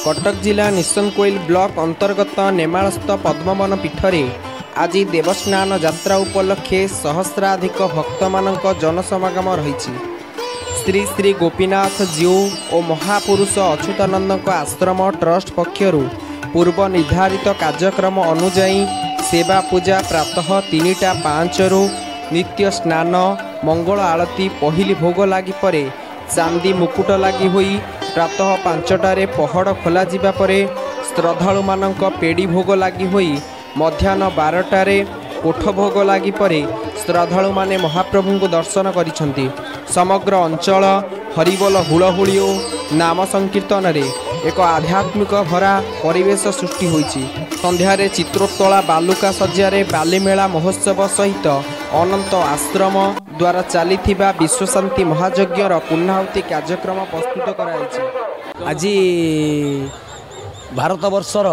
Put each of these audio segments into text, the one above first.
कटक जिला निशनकोइल ब्लॉक अंतर्गत नेमालस्थ पद्मवन पीठरे आज देवस्नान यात्रा उपलक्षे सहस्राधिक भक्त मानक जनसमागम रही। श्री श्री गोपीनाथ जीव और महापुरुष अच्युतानंद आश्रम ट्रस्ट पक्षर पूर्व निर्धारित कार्यक्रम अनुजाई सेवा पूजा प्रातः 3:05 नित्य स्नान मंगल आरती पहली भोग लगी पर चांदी मुकुट लगी हुई प्रातः 5टारे पहड़ खोल श्रद्धालु मानक पेड़ी भोग लगी हुई मध्याह्न 12टारे कोठ भोग लगी पर श्रद्धालु माने महाप्रभु को दर्शन करिसेंती। समग्र अंचल हरिबोल हुलहुली और नाम संकीर्तन रे एक आध्यात्मिक भरा परिवेश सृष्टि होईछि। संध्यारे चित्रोत्तोला बालुका सज्जारे बालीमेला महोत्सव सहित अनंत आश्रम द्वारा चलीथिबा विश्वशांति महायज्ञर पूर्णाहुति कार्यक्रम प्रस्तुत कराइछि। आज भारत वर्षर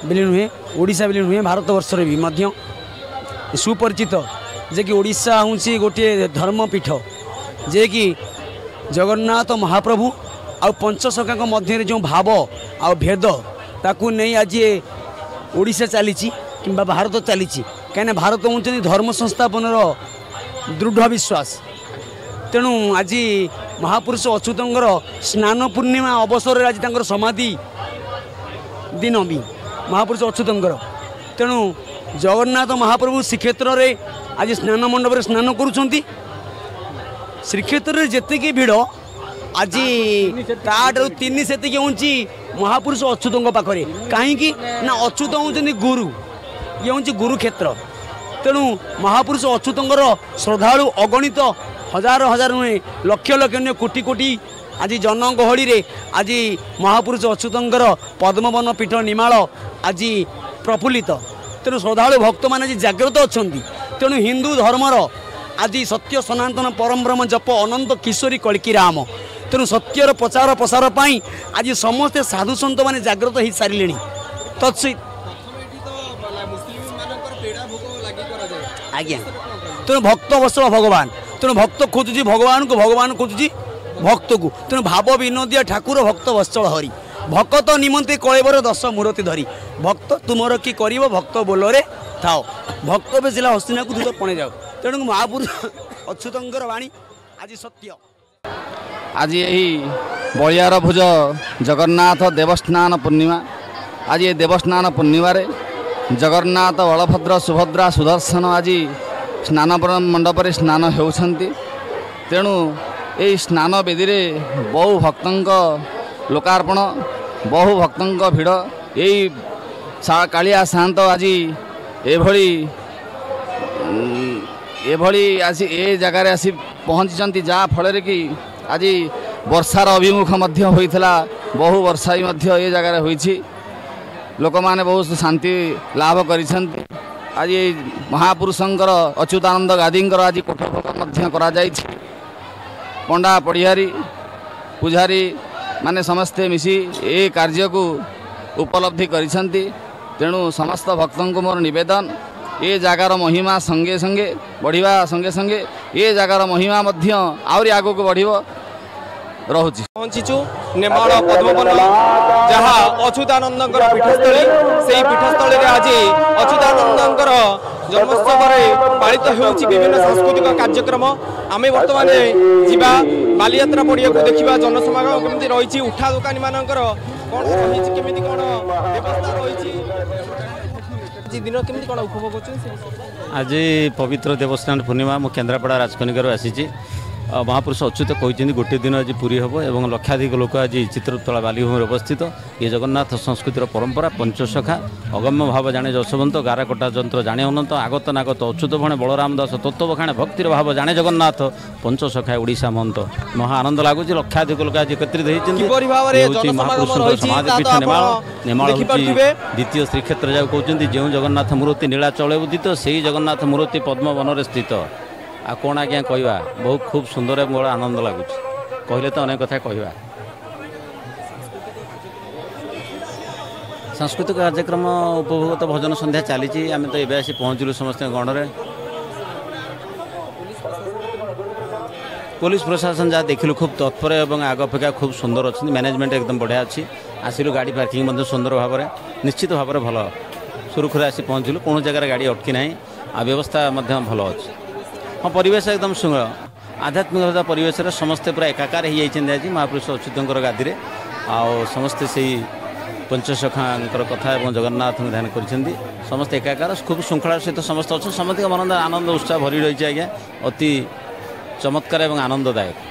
बिली नुहे ओडिशा बिली नुहे भारत वर्षर भी मध्य सुपरिचित जे कि ओडिशा हूँ गोटे धर्मपीठ जे कि जगन्नाथ महाप्रभु आ पंचसखा मध्य जो भाव आ भेद ताकू नहीं आज ओडिशा चली कि भारत चली कहीं भारत हूँ धर्म संस्थापन दृढ़ विश्वास। तेणु आज महापुरुष अच्युतंकर स्नान पूर्णिमा अवसर आज समाधि दिन भी महापुरुष अच्युतंकर। तेणु जगन्नाथ महाप्रभु श्रीक्षेत्र में आज स्नान मंडप में स्नान करुँच। श्रीक्षेत्र में जेतिकी भिड़ आज ताठू 3 से हूँ महापुरुष अच्युतों पाखे कहीं ना अच्युत हूँ गुरु ये हूँ गुरुक्षेत्र। तेणु महापुरुष अच्युतंकर श्रद्धालु अगणित हजार हजार नुहे लक्ष लक्ष नुहे कोटी कोटी आज जनगहली रे आज महापुरुष अच्युतंकर पद्मवन पीठ निमाल आज प्रफुल्लित। तेणु श्रद्धालु भक्त मैंने जागृत अच्छा। तेणु हिंदू धर्मर आज सत्य सनातन परम ब्रह्म जप अनंत किशोरी कल्की राम। तेणु सत्यर प्रचार प्रसार पाई आज समस्ते साधु सन्त मैंने जागृत हो सारे तत्सहित आज्ञा। तेणु भक्त वत्सल भगवान। तेणु भक्त खोजुची भगवान को भगवान खोजुची भक्त को। तेणु भाव विनोदिया ठाकुर भक्त वत्सल हरि भक्त निमंते कलेबर 10 मूर्ति धरी भक्त तुमर कि कर भक्त बोलरे थाओ भक्त बेसिला हस्तिना को दूर पणे जाओ। तेणु महापुरुष अच्युतंकर वाणी आज सत्य। आज यही बलियार भुज जगन्नाथ देवस्नान पूर्णिमा। आज ये देवस्नान पूर्णिमा रे जगन्नाथ बलभद्र सुभद्रा सुदर्शन आज स्नान मंडप में स्नान होउछंती। तेणु ये स्नान वेदी रे बहु भक्तों लोकार्पण बहु भक्तों भिड़ यही कालिया शांत आज एभली आसी ए जगार आसी पहुँची जहाँ फल कि आज वर्षार अभिमुख मध्य होइथला बहु वर्षा ये जगार होइछि। लोक माने बहुत शांति लाभ करिसेंती। आज ये महापुरुषंकर अच्युतानंद गादींकर आज कोठभोग मध्य करा जाइछि। पंडा पढ़ियारी पूजारी माने समस्ते मिसी ए कार्य को उपलब्धि करिसेंती। तेणु समस्त भक्तों को मोर निवेदन ये जगार महिमा संगे संगे बढ़िया संगे संगे ये जगार महिमा मध्य आउरी आगो को बढ़िबो रहुछि। पहुंचीचु नेमाल पद्मवन जहाँ अच्युतानंदर पीठस्थली से पीठस्थली आज अच्युतानंदर जन्मोत्सव पालित होउछि विभिन्न सांस्कृतिक कार्यक्रम। आम बर्तमान जीवा बालीयात्रा पड़िया को देखा जनसमागम केमती रही उठा दुकानी मानकर कौन रही केमिति कौन व्यवस्था रही दिन केमती कौन उपभोग होछि। आज पवित्र देवस्नान पूर्णिमा मु केन्द्रापड़ा राजकनिकार आसी महापुरुष अच्युत कहते गोटे दिन आज पुरी हम और लक्षाधिक लोक आज चित्रोत्तोला बालीभूमि अवस्थित ये जगन्नाथ संस्कृतिर परंपरा पंचसखा अगम्य भाव जाने जशवंत गाराकटा जंत्र जाने अनंत आगत नागत अच्युत भणे बलराम दास तत्व बखाणे भक्तिर भाव जाने जगन्नाथ पंचसखा ओडिशा महंत महा आनंद लगुच लक्षाधिक लोक आज एकत्रित होती महापुरुष समाधिपीठ नेमाल द्वितीय श्रीक्षेत्र जहाँ कहते जो जगन्नाथ मूर्ति नीलाचल उदित से जगन्नाथ मूर्ति पद्मवन स्थित आ कौन आज्ञा कहवा बहुत खूब सुंदर बड़ आनंद लगुच कहले तो अनेक कथा कहवा। सांस्कृतिक कार्यक्रम उपभोग तो भजन संध्या चली आम तो ये आसी पहुँचलु समस्त गणरे पुलिस प्रशासन जहाँ देखिलु खूब तत्पर और आग अपेक्षा खूब सुंदर अच्छी मैनेजमेंट एकदम बढ़िया अच्छी आसिलु गाड़ी पार्किंग मध्य सुंदर भाव में निश्चित भाव में भल सुरखुरे आसी पहुँचलु कौन जगार गाड़ी अटकी ना आ व्यवस्था भल अच्छे हाँ परिवेश एकदम सुंदर आध्यात्मिक परिवेश समस्ते पूरा एकाकार हो जाइए आज महापुरुष अच्युतंकर गादी में आउ समस्ते से पंचसखांकर कथा और जगन्नाथ ध्यान कर समस्त एकाकार खूब श्रृंखलार सहित समस्त अच्छे समस्त मन आनंद उत्साह भरी रही है आज्ञा अति चमत्कार और आनंददायक।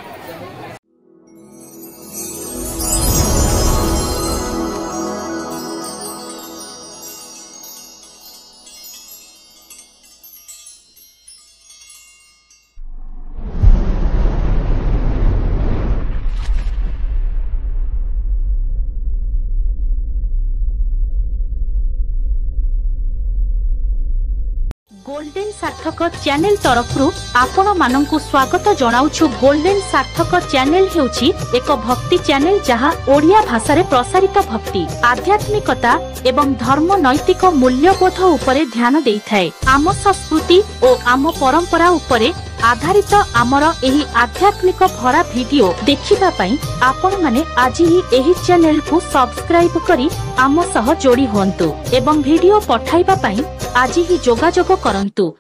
गोल्डन सार्थक चैनल तरफ आपण मानंकु स्वागत जनाउछु। गोल्डन सार्थक चैनल हेउची एक भक्ति चैनल जहां ओडिया भाषा रे प्रसारित भक्ति आध्यात्मिकता एवं धर्म नैतिक मूल्यबोध उपरे ध्यान देइथाय। आम संस्कृति और आम परंपरा उपरे आधारित आमर एही आध्यात्मिक भरा वीडियो देखिबा पई आपण माने आज ही एही चैनल को सब्सक्राइब करी आम सह जोड़ी होंतु एवं वीडियो पठाइबा पई आज ही जोगाजोग करंतु।